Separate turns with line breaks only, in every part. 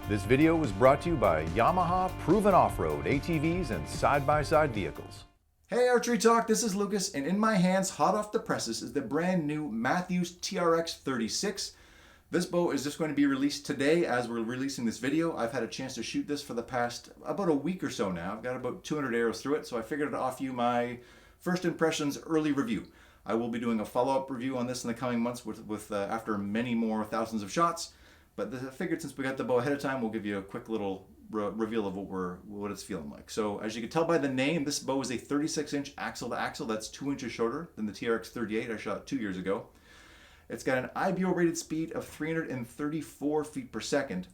This video was brought to you by Yamaha Proven Off-Road ATVs and side-by-side vehicles.
Hey Archery Talk, this is Lucas, and in my hands, hot off the presses, is the brand new Mathews TRX 36. This bow is just going to be released today as we're releasing this video. I've had a chance to shoot this for the past about a week or so now. I've got about 200 arrows through it, so I figured I'd offer you my first impressions early review. I will be doing a follow-up review on this in the coming months after many more thousands of shots. But I figured since we got the bow ahead of time, we'll give you a quick little reveal of what it's feeling like. So as you can tell by the name, this bow is a 36-inch axle to axle. That's 2 inches shorter than the TRX 38 I shot 2 years ago. It's got an IBO rated speed of 334 feet per second.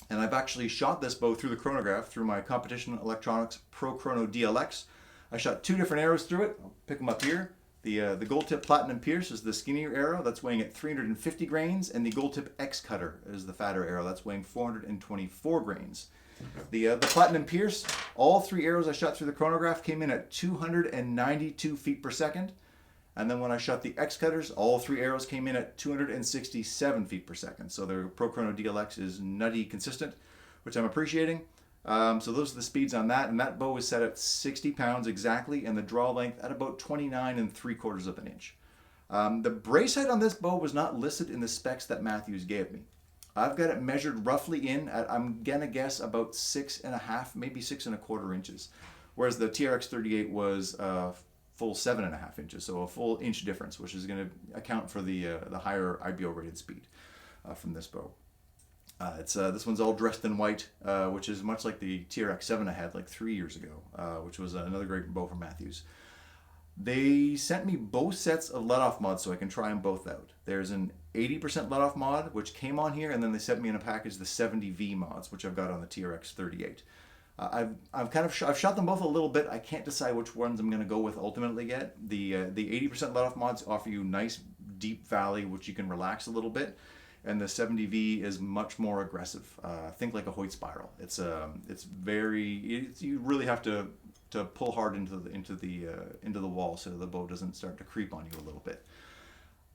And I've actually shot this bow through the chronograph through my Competition Electronics Pro Chrono DLX. I shot 2 different arrows through it. I'll pick them up here. The Gold Tip Platinum Pierce is the skinnier arrow that's weighing at 350 grains, and the Gold Tip X Cutter is the fatter arrow that's weighing 424 grains. The Platinum Pierce, all 3 arrows I shot through the chronograph came in at 292 feet per second, and then when I shot the X Cutters, all 3 arrows came in at 267 feet per second. So the Pro Chrono DLX is nutty consistent, which I'm appreciating. So those are the speeds on that, and that bow is set at 60 pounds exactly, and the draw length at about 29 3/4 of an inch. The brace height on this bow was not listed in the specs that Mathews gave me. I've got it measured roughly in at, I'm gonna guess, about 6.5, maybe 6.25 inches, whereas the TRX 38 was full 7.5 inches, so a full inch difference, which is going to account for the higher IBO rated speed from this bow. This one's all dressed in white, which is much like the TRX 7 I had like 3 years ago, which was another great bow from Mathews. They sent me both sets of let-off mods so I can try them both out. There's an 80% let-off mod, which came on here, and then they sent me in a package the 70V mods, which I've got on the TRX 38. I've shot them both a little bit. I can't decide which ones I'm going to go with ultimately yet. The 80% let-off mods offer you nice deep valley, which you can relax a little bit. And the 70V is much more aggressive. Think like a Hoyt spiral. It's you really have to pull hard into the wall so the bow doesn't start to creep on you a little bit.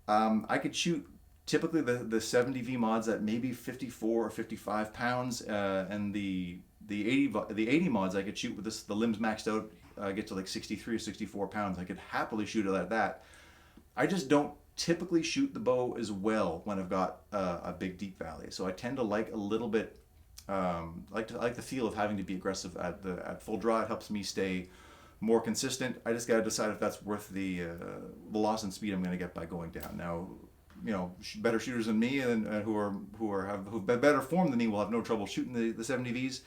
I could shoot typically the 70V mods at maybe 54 or 55 pounds, and the 80 mods I could shoot with the limbs maxed out, get to like 63 or 64 pounds. I could happily shoot it at that. I just don't typically shoot the bow as well when I've got a big deep valley. So I tend to like a little bit, like the feel of having to be aggressive at full draw. It helps me stay more consistent. I just got to decide if that's worth the loss in speed I'm going to get by going down. Now, you know, better shooters than me and who've better form than me will have no trouble shooting the 70Vs.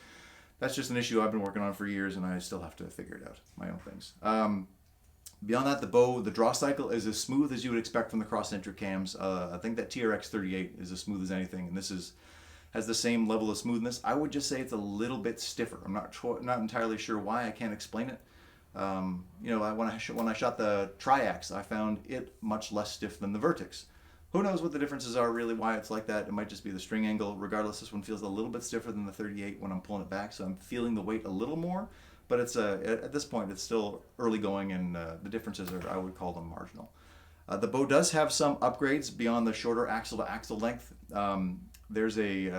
That's just an issue I've been working on for years, and I still have to figure it out. My own things. Beyond that, the draw cycle is as smooth as you would expect from the cross-centric cams. I think that TRX 38 is as smooth as anything, and this has the same level of smoothness. I would just say it's a little bit stiffer. I'm not entirely sure why. I can't explain it. You know, when I shot the Triax, I found it much less stiff than the Vertix. Who knows what the differences are really, why it's like that. It might just be the string angle. Regardless, this one feels a little bit stiffer than the 38 when I'm pulling it back, so I'm feeling the weight a little more. But it's at this point, it's still early going, and the differences are, I would call them, marginal. The bow does have some upgrades beyond the shorter axle-to-axle length. There's the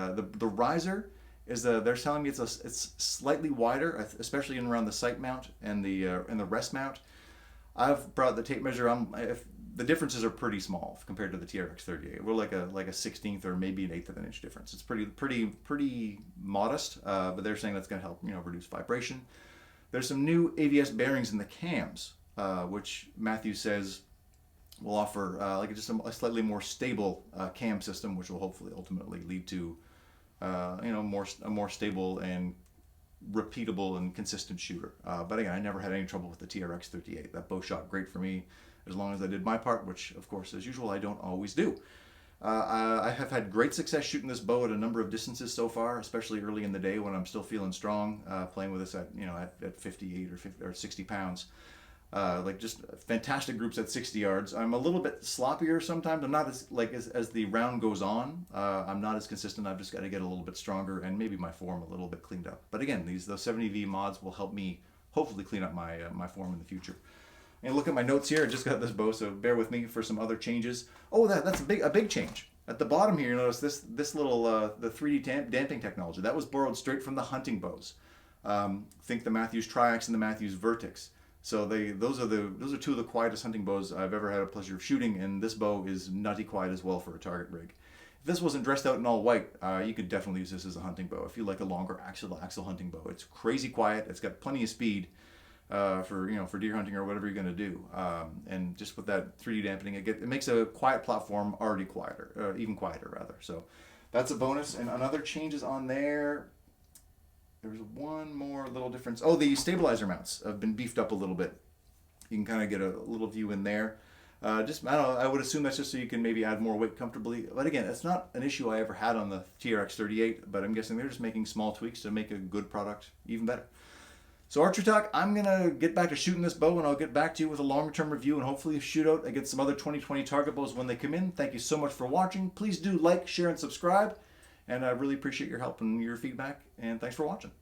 riser is they're telling me it's slightly wider, especially in around the sight mount and the rest mount. I've brought the tape measure. The differences are pretty small compared to the TRX 38. We're like a 16th or maybe an 1/8 of an inch difference. It's pretty modest, but they're saying that's going to help, you know, reduce vibration. There's some new ABS bearings in the cams, which Mathews says will offer just a slightly more stable cam system, which will hopefully ultimately lead to a more stable and repeatable and consistent shooter. But again, I never had any trouble with the TRX 38. That bow shot great for me as long as I did my part, which of course, as usual, I don't always do. I have had great success shooting this bow at a number of distances so far, especially early in the day when I'm still feeling strong, playing with this at 58 or 60 pounds. Like just fantastic groups at 60 yards. I'm a little bit sloppier sometimes. I'm not as the round goes on. I'm not as consistent. I've just got to get a little bit stronger and maybe my form a little bit cleaned up. But again, those 70V mods will help me hopefully clean up my form in the future. And look at my notes here. I just got this bow, so bear with me for some other changes. Oh, that's a big change. At the bottom here, you notice this little the 3D damping technology that was borrowed straight from the hunting bows. Think the Mathews TRX and the Mathews Vertix. So those are two of the quietest hunting bows I've ever had a pleasure of shooting, and this bow is nutty quiet as well for a target rig. If this wasn't dressed out in all white, you could definitely use this as a hunting bow. If you like a longer axle hunting bow, it's crazy quiet. It's got plenty of speed for deer hunting or whatever you're going to do. And just with that 3D dampening, it makes a quiet platform already quieter, even quieter rather. So that's a bonus. And another changes on there. There's one more little difference. Oh, the stabilizer mounts have been beefed up a little bit. You can kind of get a little view in there. I don't know, I would assume that's just so you can maybe add more weight comfortably. But again, it's not an issue I ever had on the TRX 38, but I'm guessing they're just making small tweaks to make a good product even better. So Archery Talk, I'm going to get back to shooting this bow, and I'll get back to you with a longer-term review and hopefully a shootout against some other 2020 target bows when they come in. Thank you so much for watching. Please do like, share, and subscribe. And I really appreciate your help and your feedback. And thanks for watching.